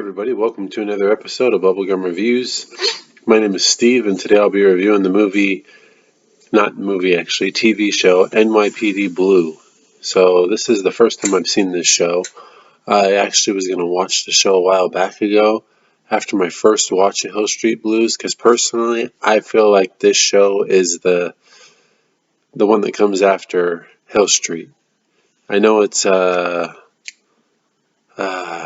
everybody. Welcome to another episode of Bubblegum Reviews. My name is Steve, and today I'll be reviewing the TV show, NYPD Blue. So this is the first time I've seen this show. I actually was going to watch the show a while back ago after my first watch of Hill Street Blues, because personally, I feel like this show is the one that comes after Hill Street. I know it's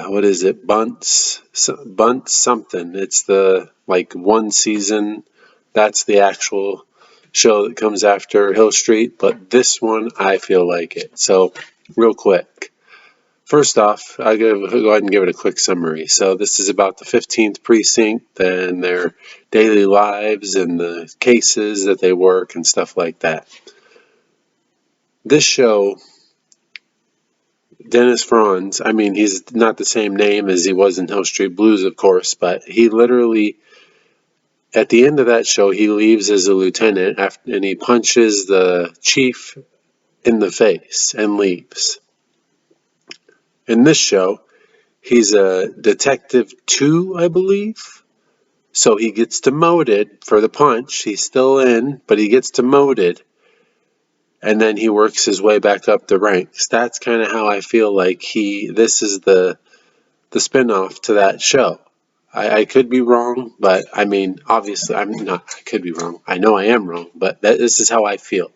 what is it? Bunts something. It's the one season. That's the actual show that comes after Hill Street. But this one, I feel like it. So, real quick. First off, I'll go ahead and give it a quick summary. So, this is about the 15th Precinct and their daily lives and the cases that they work and stuff like that. This show, Dennis Franz, he's not the same name as he was in Hill Street Blues, of course, but he literally, at the end of that show, he leaves as a lieutenant and he punches the chief in the face and leaves. In this show, he's a detective 2, I believe. So he gets demoted for the punch. He's still in, but he gets demoted. And then he works his way back up the ranks. That's kind of how I feel like this is the spinoff to that show. I could be wrong, but obviously I'm not. I could be wrong. I know I am wrong, but this is how I feel.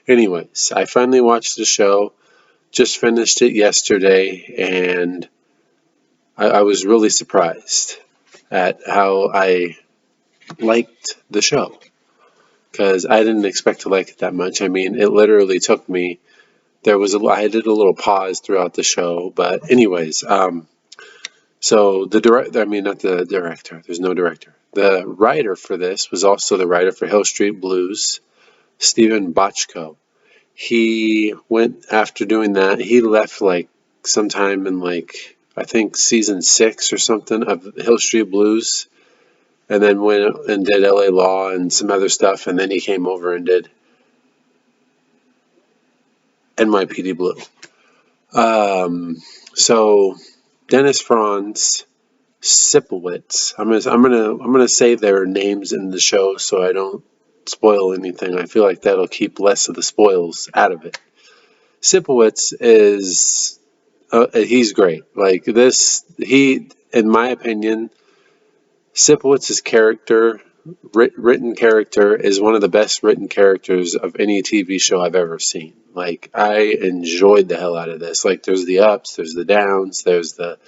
Anyways, I finally watched the show. Just finished it yesterday, and I was really surprised at how I liked the show. Because I didn't expect to like it that much. It literally took me. I did a little pause throughout the show, but anyways, so the director. Not the director. There's no director. The writer for this was also the writer for Hill Street Blues, Stephen Bochco. He went after doing that. He left sometime in I think season 6 or something of Hill Street Blues. And then went and did LA Law and some other stuff, and then he came over and did NYPD Blue. So Dennis Franz, Sipowicz. I'm gonna say their names in the show so I don't spoil anything. I feel like that'll keep less of the spoils out of it. Sipowicz is he's great. In my opinion, Sipowicz's character, written character, is one of the best written characters of any TV show I've ever seen. I enjoyed the hell out of this. There's the ups, there's the downs, there's the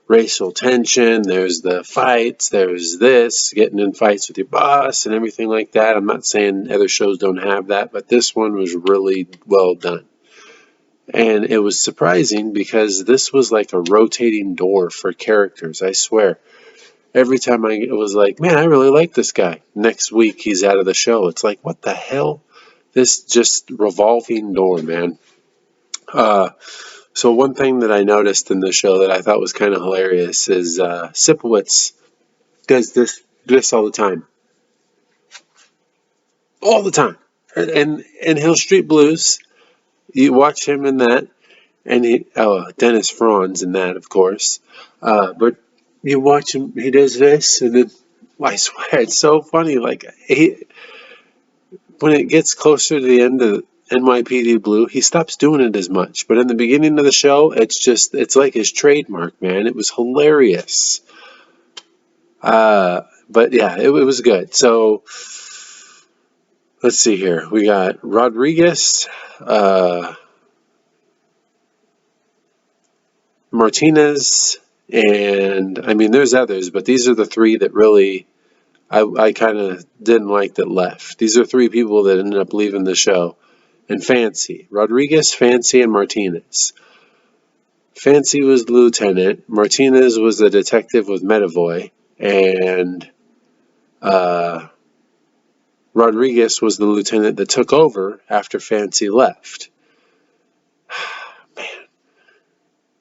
racial tension, there's the fights, there's this, getting in fights with your boss and everything like that. I'm not saying other shows don't have that, but this one was really well done. And it was surprising because this was like a rotating door for characters, I swear. Every time I was like, man, I really like this guy. Next week, he's out of the show. It's like, what the hell? This just revolving door, man. So one thing that I noticed in the show that I thought was kind of hilarious is Sipowicz does this all the time. All the time. And in Hill Street Blues, you watch him in that, and Dennis Franz in that, of course. But you watch him, he does this, and then, I swear, it's so funny. When it gets closer to the end of NYPD Blue, he stops doing it as much. But in the beginning of the show, it's like his trademark, man. It was hilarious. But yeah, it was good. So, let's see here. We got Rodriguez, Martinez, and there's others, but these are the three that really I kind of didn't like that left. These are three people that ended up leaving the show. And Fancy. Rodriguez, Fancy, and Martinez. Fancy was the lieutenant. Martinez was the detective with Medavoy. And Rodriguez was the lieutenant that took over after Fancy left. Man.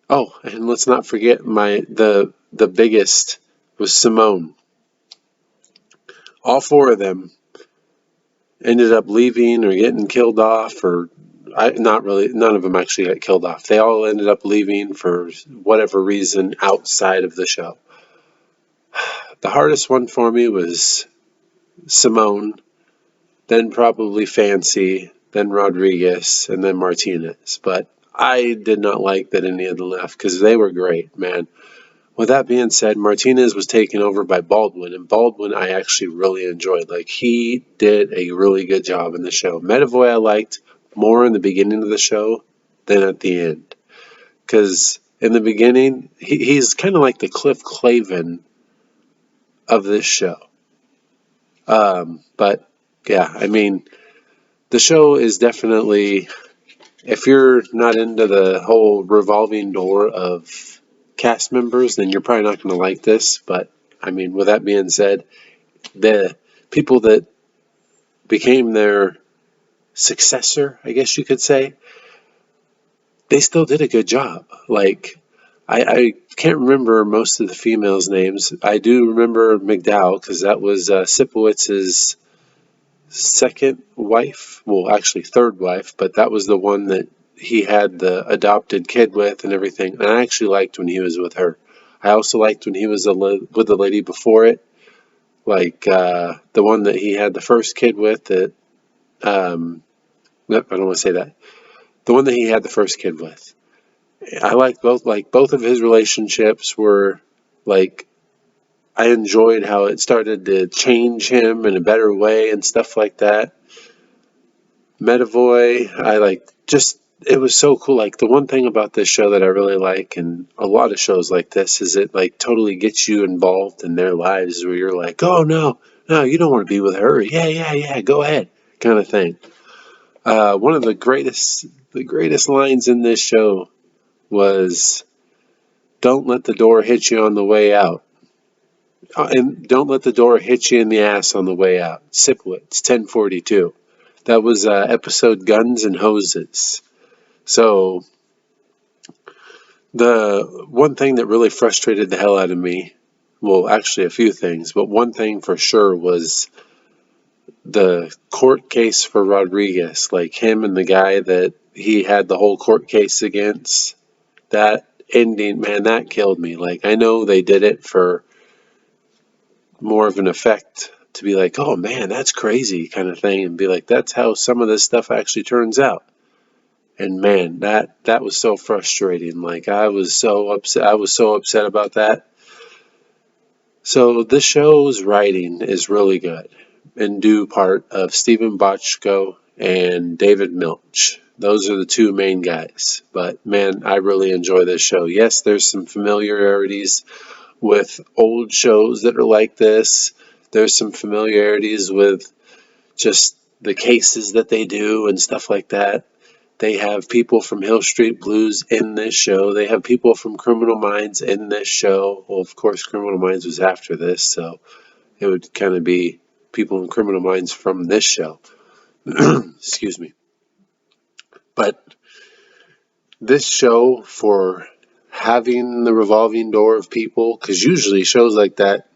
Oh, and let's not forget the biggest was Simone. All four of them ended up leaving or getting killed off, not really. None of them actually got killed off. They all ended up leaving for whatever reason outside of the show. The hardest one for me was Simone, then probably Fancy, then Rodriguez, and then Martinez. But I did not like that any of them left because they were great, man. With that being said, Martinez was taken over by Baldwin, and Baldwin I actually really enjoyed. Like, he did a really good job in the show. Medavoy I liked more in the beginning of the show than at the end. Because in the beginning, he's kind of like the Cliff Clavin of this show. But yeah, I mean, the show is definitely, if you're not into the whole revolving door of cast members, then you're probably not going to like this. But I mean, with that being said, the people that became their successor, I guess you could say, they still did a good job. Like, I can't remember most of the females' names. I do remember McDowell because that was Sipowitz's second wife. Well, actually, third wife, but that was the one that he had the adopted kid with and everything. And I actually liked when he was with her. I also liked when he was with the lady before it, like the one that he had the first kid with. That nope, I don't want to say that. The one that he had the first kid with. I liked both. Like, both of his relationships were like, I enjoyed how it started to change him in a better way and stuff like that. Medavoy, I like, just, it was so cool. Like, the one thing about this show that I really like, and a lot of shows like this, is it like totally gets you involved in their lives where you're like, oh no, no, you don't want to be with her. Yeah, yeah, yeah, go ahead, kind of thing. One of the greatest lines in this show was, "Don't let the door hit you on the way out, and don't let the door hit you in the ass on the way out." Sipowicz, 1042. That was episode Guns and Hoses. So the one thing that really frustrated the hell out of me, well, actually a few things, but one thing for sure was the court case for Rodriguez. Like, him and the guy that he had the whole court case against, that ending, man, that killed me. Like, I know they did it for more of an effect to be like, oh man, that's crazy kind of thing, and be like, that's how some of this stuff actually turns out. And man, that was so frustrating. Like, I was so upset. I was so upset about that. So this show's writing is really good, in due part of Stephen Bochco and David Milch. Those are the two main guys. But man, I really enjoy this show. Yes, there's some familiarities with old shows that are like this. There's some familiarities with just the cases that they do and stuff like that. They have people from Hill Street Blues in this show. They have people from Criminal Minds in this show. Well, of course, Criminal Minds was after this, so it would kind of be people in Criminal Minds from this show. Excuse me. But this show, for having the revolving door of people, because usually shows like that,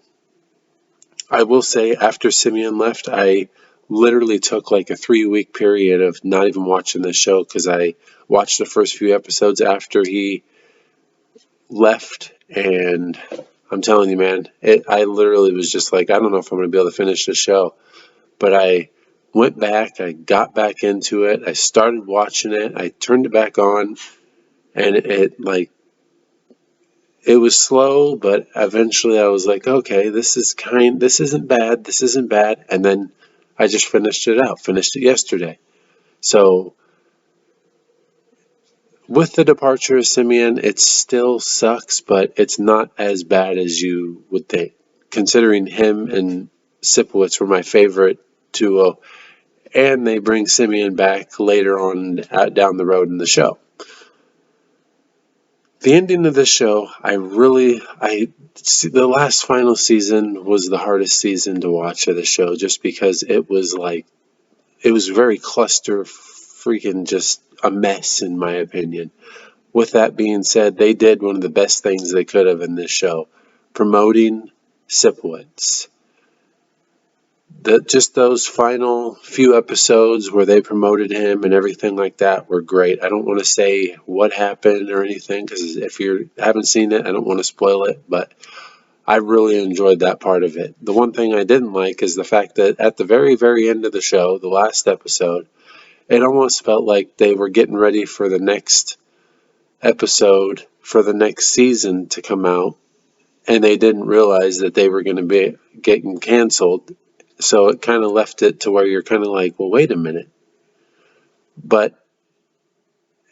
I will say, after Simeon left, I literally took like a 3-week period of not even watching the show because I watched the first few episodes after he left, and I'm telling you, man, I literally was just like, I don't know if I'm going to be able to finish the show. But I went back, I got back into it, I started watching it, I turned it back on, and it was slow, but eventually I was like, okay, this isn't bad, and then I just finished it yesterday. So with the departure of Simeon, it still sucks, but it's not as bad as you would think, considering him and Sipowicz were my favorite duo, and they bring Simeon back later on down the road in the show. The ending of the show, the last final season was the hardest season to watch of the show, just because it was very cluster freaking just a mess, in my opinion. With that being said, they did one of the best things they could have in this show, promoting Sipowicz. Just those final few episodes where they promoted him and everything like that were great. I don't want to say what happened or anything, because if you haven't seen it, I don't want to spoil it, but I really enjoyed that part of it. The one thing I didn't like is the fact that at the very, very end of the show, the last episode, it almost felt like they were getting ready for the next episode for the next season to come out, and they didn't realize that they were going to be getting canceled. So it kind of left it to where you're kind of like, well, wait a minute. But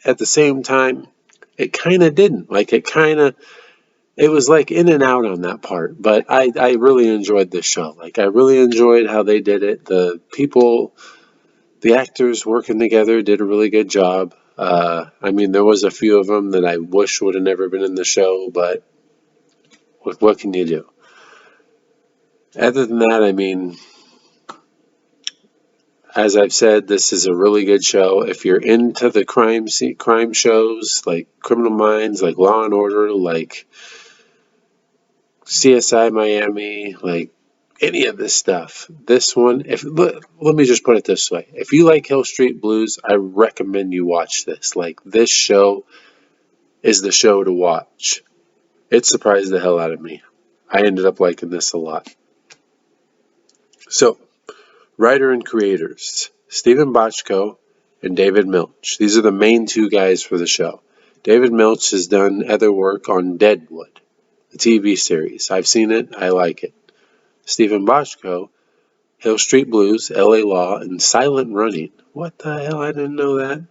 at the same time, it kind of didn't. Like it was like in and out on that part. But I really enjoyed this show. Like I really enjoyed how they did it. The people, the actors working together did a really good job. I mean, there was a few of them that I wish would have never been in the show, but what can you do? Other than that, I mean, as I've said, this is a really good show. If you're into the crime shows like Criminal Minds, like Law and Order, like CSI Miami, like any of this stuff, this one, if let me just put it this way: if you like Hill Street Blues, I recommend you watch this. Like this show is the show to watch. It surprised the hell out of me. I ended up liking this a lot. So, writer and creators Stephen Bochco and David Milch. These are the main two guys for the show. David Milch has done other work on Deadwood, the TV series. I've seen it, I like it. Stephen Bochco, Hill Street Blues, LA Law, and Silent Running. What the hell? I didn't know that.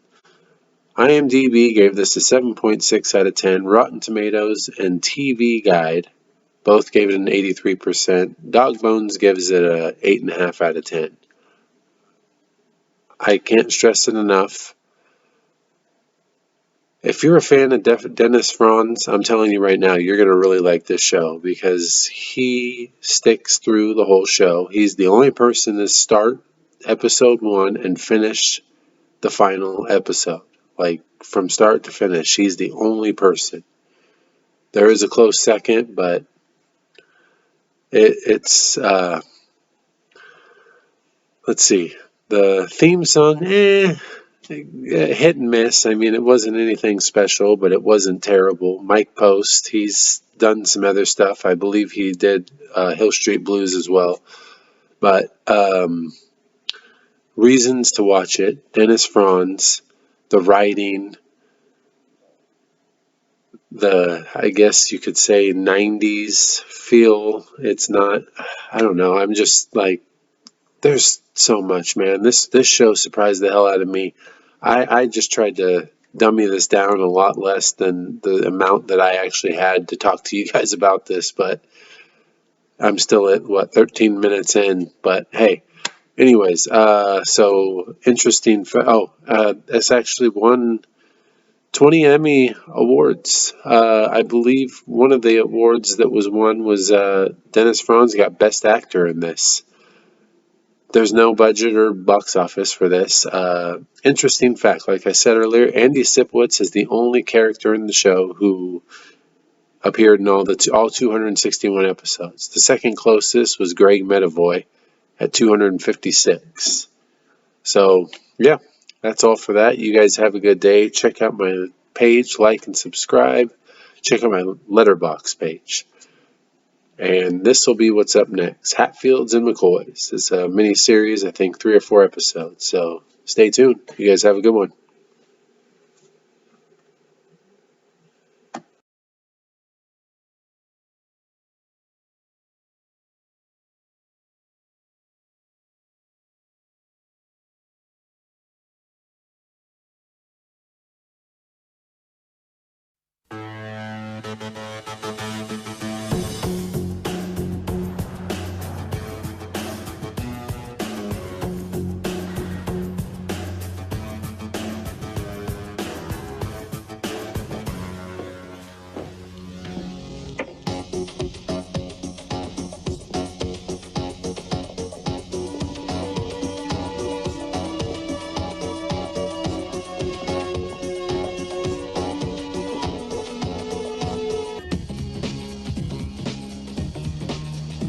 IMDb gave this a 7.6 out of 10. Rotten Tomatoes and TV Guide both gave it an 83%. Dog Bones gives it a 8.5 out of 10. I can't stress it enough. If you're a fan of Dennis Franz, I'm telling you right now, you're going to really like this show because he sticks through the whole show. He's the only person to start episode 1 and finish the final episode. Like from start to finish, he's the only person. There is a close second, but it's let's see. The theme song, hit and miss. I mean, it wasn't anything special, but it wasn't terrible. Mike Post, he's done some other stuff. I believe he did Hill Street Blues as well. But reasons to watch it: Dennis Franz, the writing, the I guess you could say 90s feel. It's not. I don't know. I'm just like there's so much, man. This show surprised the hell out of me. I just tried to dummy this down a lot less than the amount that I actually had to talk to you guys about this, but I'm still at 13 minutes in. But hey, anyways, so interesting. It's actually won 20 Emmy awards. I believe one of the awards that was won was Dennis Franz got Best Actor in this. There's no budget or box office for this. Interesting fact, like I said earlier, Andy Sipowicz is the only character in the show who appeared in all 261 episodes. The second closest was Greg Medavoy at 256. So, yeah, that's all for that. You guys have a good day. Check out my page, like and subscribe. Check out my Letterboxd page. And this will be what's up next. Hatfields and McCoys. It's a mini series, I think 3 or 4 episodes. So stay tuned. You guys have a good one.